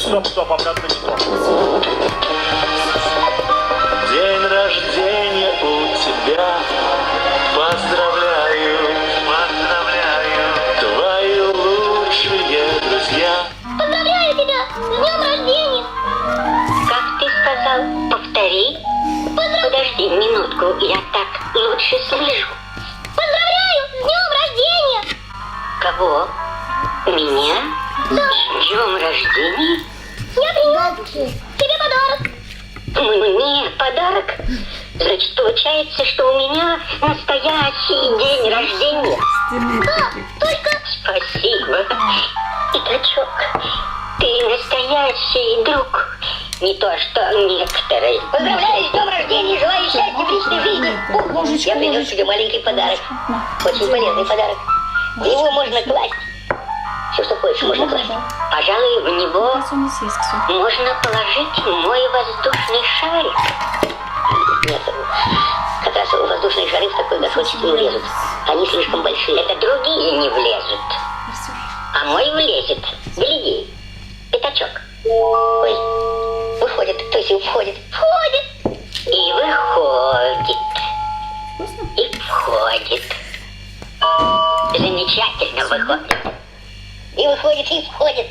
Стоп, обратно не то. День рождения у тебя. Поздравляю, твои лучшие друзья. Поздравляю тебя с днем рождения! Как ты сказал? Повтори. Подожди минутку, я так лучше слышу. Поздравляю с днем рождения! Кого? Меня? Да. С днем рождения? Я принес тебе подарок. Мне подарок? Значит, получается, что у меня настоящий день рождения. Да, только... Спасибо. Пятачок, ты настоящий друг. Не то, что некоторые. Поздравляю с днем рождения, желаю счастья в личной жизни. Я принес тебе маленький подарок. Очень полезный подарок. В него можно класть. Все, что хочешь, можно класть. Пожалуй, в него можно положить мой воздушный шарик. Нет, как раз воздушные шары в такой горшочек не влезут. Они слишком большие. Это другие не влезут. А мой влезет. Гляди. Пятачок. Ой, выходит, то есть входит. Входит. И выходит. И входит. Замечательно выходит. И выходит, и входит.